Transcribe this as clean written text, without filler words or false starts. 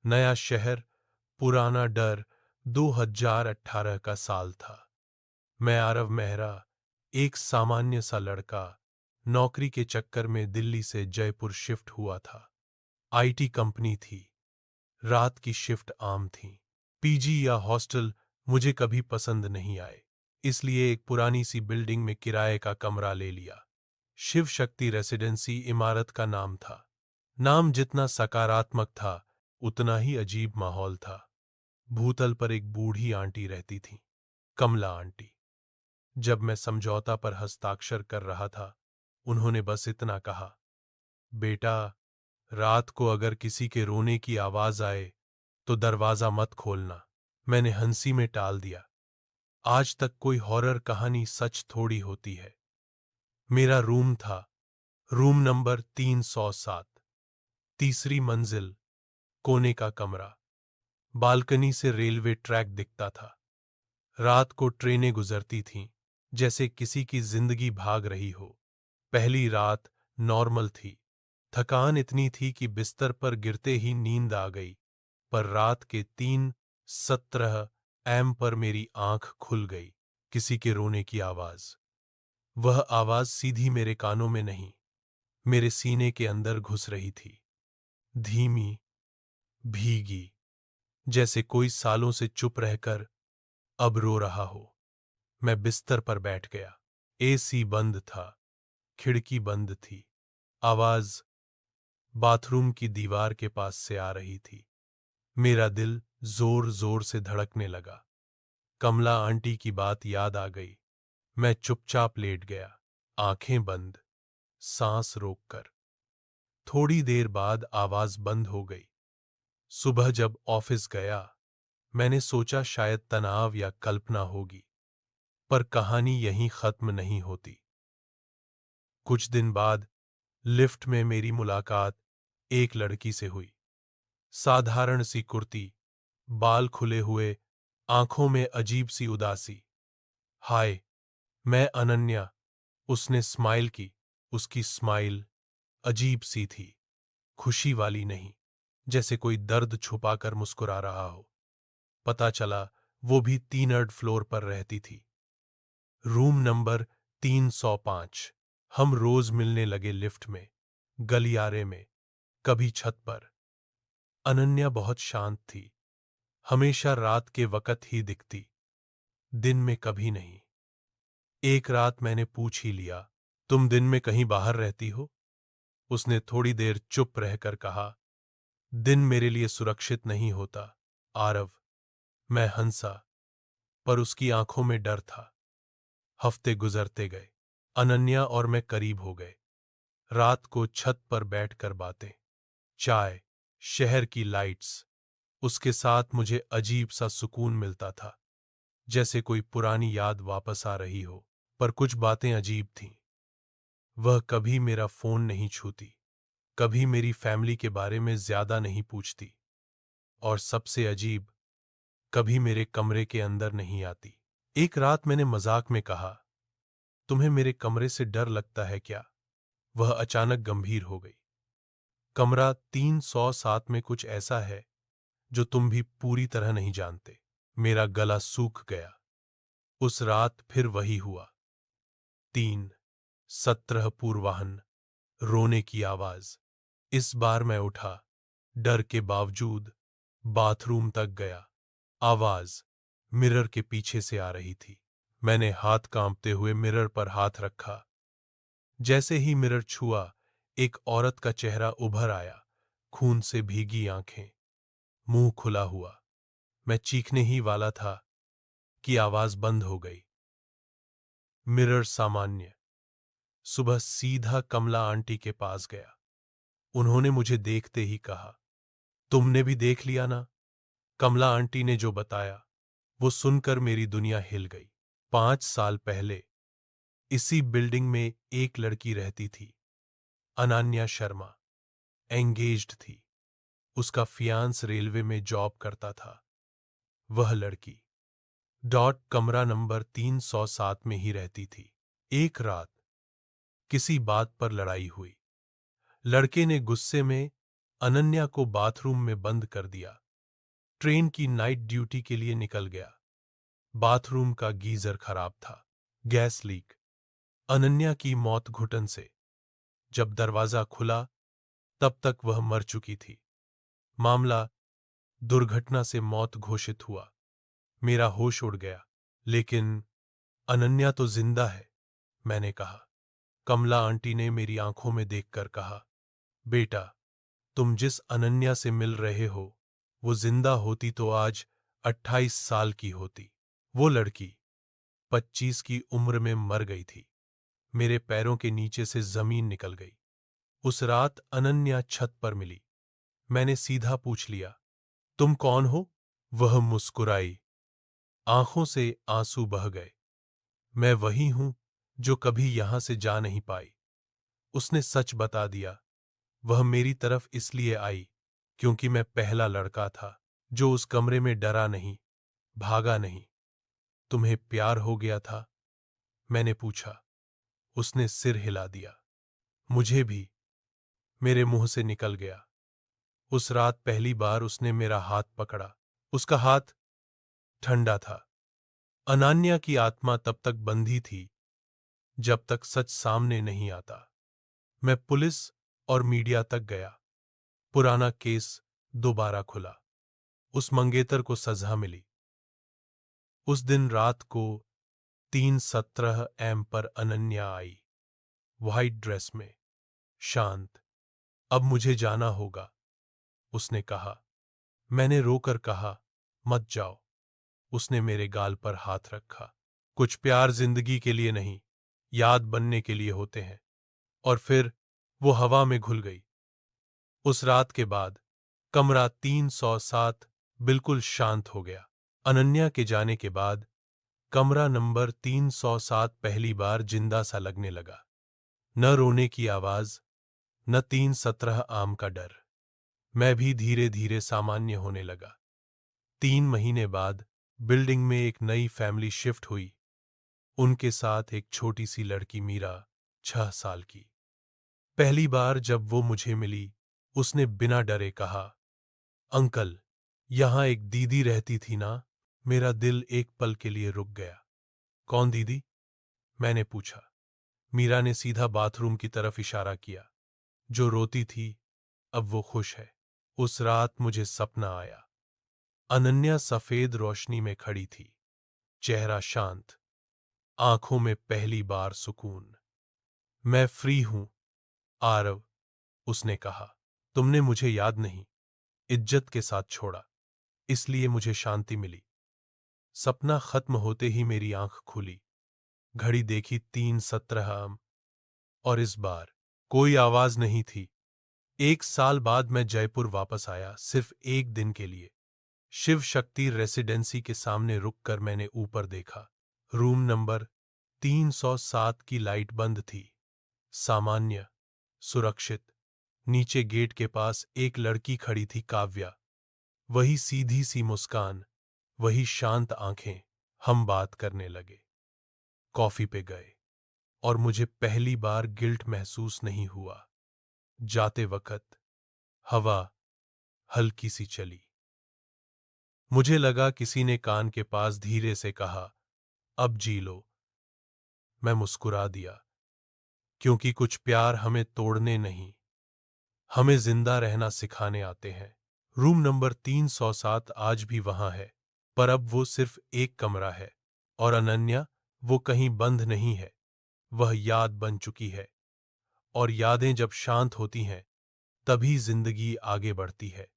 नया शहर, पुराना डर। 2018 का साल था। मैं आरव मेहरा, एक सामान्य सा लड़का, नौकरी के चक्कर में दिल्ली से जयपुर शिफ्ट हुआ था। आईटी कंपनी थी। रात की शिफ्ट आम थी। पीजी या हॉस्टल मुझे कभी पसंद नहीं आए, इसलिए एक पुरानी सी बिल्डिंग में किराए का कमरा ले लिया। शिव शक्ति रेसिडेंसी इमारत का नाम था। नाम जितना सकारात्मक था, उतना ही अजीब माहौल था। भूतल पर एक बूढ़ी आंटी रहती थी, कमला आंटी। जब मैं समझौता पर हस्ताक्षर कर रहा था, उन्होंने बस इतना कहा, बेटा, रात को अगर किसी के रोने की आवाज आए तो दरवाजा मत खोलना। मैंने हंसी में टाल दिया। आज तक कोई हॉरर कहानी सच थोड़ी होती है। मेरा रूम था, रूम नंबर 307, तीसरी मंजिल, कोने का कमरा। बालकनी से रेलवे ट्रैक दिखता था। रात को ट्रेनें गुजरती थीं, जैसे किसी की जिंदगी भाग रही हो। पहली रात नॉर्मल थी। थकान इतनी थी कि बिस्तर पर गिरते ही नींद आ गई। पर रात के 3:17 एम पर मेरी आंख खुल गई। किसी के रोने की आवाज। वह आवाज सीधी मेरे कानों में नहीं, मेरे सीने के अंदर घुस रही थी। धीमी, भीगी, जैसे कोई सालों से चुप रहकर अब रो रहा हो। मैं बिस्तर पर बैठ गया। एसी बंद था, खिड़की बंद थी। आवाज बाथरूम की दीवार के पास से आ रही थी। मेरा दिल जोर जोर से धड़कने लगा। कमला आंटी की बात याद आ गई। मैं चुपचाप लेट गया, आंखें बंद, सांस रोककर। थोड़ी देर बाद आवाज बंद हो गई। सुबह जब ऑफिस गया, मैंने सोचा शायद तनाव या कल्पना होगी, पर कहानी यहीं खत्म नहीं होती। कुछ दिन बाद लिफ्ट में मेरी मुलाकात एक लड़की से हुई। साधारण सी कुर्ती, बाल खुले हुए, आंखों में अजीब सी उदासी। हाय, मैं अनन्या। उसने स्माइल की। उसकी स्माइल अजीब सी थी, खुशी वाली नहीं, जैसे कोई दर्द छुपाकर मुस्कुरा रहा हो। पता चला वो भी 3rd फ्लोर पर रहती थी, रूम नंबर 305। हम रोज मिलने लगे, लिफ्ट में, गलियारे में, कभी छत पर। अनन्या बहुत शांत थी, हमेशा रात के वक्त ही दिखती, दिन में कभी नहीं। एक रात मैंने पूछ ही लिया, तुम दिन में कहीं बाहर रहती हो? उसने थोड़ी देर चुप रहकर कहा, दिन मेरे लिए सुरक्षित नहीं होता, आरव। मैं हंसा, पर उसकी आंखों में डर था। हफ्ते गुजरते गए। अनन्या और मैं करीब हो गए। रात को छत पर बैठकर बातें, चाय, शहर की लाइट्स। उसके साथ मुझे अजीब सा सुकून मिलता था, जैसे कोई पुरानी याद वापस आ रही हो। पर कुछ बातें अजीब थीं। वह कभी मेरा फोन नहीं छूती, कभी मेरी फैमिली के बारे में ज्यादा नहीं पूछती, और सबसे अजीब, कभी मेरे कमरे के अंदर नहीं आती। एक रात मैंने मजाक में कहा, तुम्हें मेरे कमरे से डर लगता है क्या? वह अचानक गंभीर हो गई। कमरा 307 में कुछ ऐसा है जो तुम भी पूरी तरह नहीं जानते। मेरा गला सूख गया। उस रात फिर वही हुआ। 3:17 पूर्वाह्न, रोने की आवाज। इस बार मैं उठा, डर के बावजूद, बाथरूम तक गया। आवाज मिरर के पीछे से आ रही थी। मैंने हाथ कांपते हुए मिरर पर हाथ रखा। जैसे ही मिरर छुआ, एक औरत का चेहरा उभर आया, खून से भीगी आंखें, मुंह खुला हुआ। मैं चीखने ही वाला था कि आवाज बंद हो गई। मिरर सामान्य। सुबह सीधा कमला आंटी के पास गया। उन्होंने मुझे देखते ही कहा, तुमने भी देख लिया ना? कमला आंटी ने जो बताया, वो सुनकर मेरी दुनिया हिल गई। 5 साल पहले इसी बिल्डिंग में एक लड़की रहती थी, अनन्या शर्मा। एंगेज्ड थी। उसका फियांस रेलवे में जॉब करता था। वह लड़की कमरा नंबर 307 में ही रहती थी। एक रात किसी बात पर लड़ाई हुई। लड़के ने गुस्से में अनन्या को बाथरूम में बंद कर दिया। ट्रेन की नाइट ड्यूटी के लिए निकल गया। बाथरूम का गीजर खराब था, गैस लीक। अनन्या की मौत घुटन से। जब दरवाजा खुला तब तक वह मर चुकी थी। मामला दुर्घटना से मौत घोषित हुआ। मेरा होश उड़ गया। लेकिन अनन्या तो जिंदा है, मैंने कहा। कमला आंटी ने मेरी आंखों में देखकर कहा, बेटा, तुम जिस अनन्या से मिल रहे हो वो जिंदा होती तो आज 28 साल की होती। वो लड़की 25 की उम्र में मर गई थी। मेरे पैरों के नीचे से जमीन निकल गई। उस रात अनन्या छत पर मिली। मैंने सीधा पूछ लिया, तुम कौन हो? वह मुस्कुराई। आंखों से आंसू बह गए। मैं वही हूं जो कभी यहां से जा नहीं पाई। उसने सच बता दिया। वह मेरी तरफ इसलिए आई क्योंकि मैं पहला लड़का था जो उस कमरे में डरा नहीं, भागा नहीं। तुम्हें प्यार हो गया था? मैंने पूछा। उसने सिर हिला दिया। मुझे भी, मेरे मुंह से निकल गया। उस रात पहली बार उसने मेरा हाथ पकड़ा। उसका हाथ ठंडा था। अनन्या की आत्मा तब तक बंधी थी जब तक सच सामने नहीं आता। मैं पुलिस और मीडिया तक गया। पुराना केस दोबारा खुला। उस मंगेतर को सजा मिली। उस दिन रात को 3:17 AM पर अनन्या आई, व्हाइट ड्रेस में, शांत। अब मुझे जाना होगा, उसने कहा। मैंने रोकर कहा, मत जाओ। उसने मेरे गाल पर हाथ रखा। कुछ प्यार जिंदगी के लिए नहीं, याद बनने के लिए होते हैं। और फिर वो हवा में घुल गई। उस रात के बाद कमरा 307 बिल्कुल शांत हो गया। अनन्या के जाने के बाद कमरा नंबर 307 पहली बार जिंदा सा लगने लगा। न रोने की आवाज, न 3:17 AM का डर। मैं भी धीरे धीरे सामान्य होने लगा। 3 महीने बाद बिल्डिंग में एक नई फैमिली शिफ्ट हुई। उनके साथ एक छोटी सी लड़की मीरा, 6 साल की। पहली बार जब वो मुझे मिली, उसने बिना डरे कहा, अंकल, यहां एक दीदी रहती थी ना? मेरा दिल एक पल के लिए रुक गया। कौन दीदी? मैंने पूछा। मीरा ने सीधा बाथरूम की तरफ इशारा किया। जो रोती थी, अब वो खुश है। उस रात मुझे सपना आया। अनन्या सफेद रोशनी में खड़ी थी, चेहरा शांत, आंखों में पहली बार सुकून। मैं फ्री हूं, आरव, उसने कहा। तुमने मुझे याद नहीं, इज्जत के साथ छोड़ा, इसलिए मुझे शांति मिली। सपना खत्म होते ही मेरी आंख खुली। घड़ी देखी 3:17 AM, और इस बार कोई आवाज नहीं थी। 1 साल बाद मैं जयपुर वापस आया, सिर्फ एक दिन के लिए। शिव शक्ति रेसिडेंसी के सामने रुककर मैंने ऊपर देखा। रूम नंबर 307 की लाइट बंद थी। सामान्य, सुरक्षित। नीचे गेट के पास एक लड़की खड़ी थी, काव्या। वही सीधी सी मुस्कान, वही शांत आंखें। हम बात करने लगे, कॉफी पे गए, और मुझे पहली बार गिल्ट महसूस नहीं हुआ। जाते वक्त हवा हल्की सी चली। मुझे लगा किसी ने कान के पास धीरे से कहा, अब जी लो। मैं मुस्कुरा दिया, क्योंकि कुछ प्यार हमें तोड़ने नहीं, हमें जिंदा रहना सिखाने आते हैं। रूम नंबर 307 आज भी वहां है, पर अब वो सिर्फ एक कमरा है। और अनन्या, वो कहीं बंद नहीं है, वह याद बन चुकी है। और यादें जब शांत होती हैं, तभी जिंदगी आगे बढ़ती है।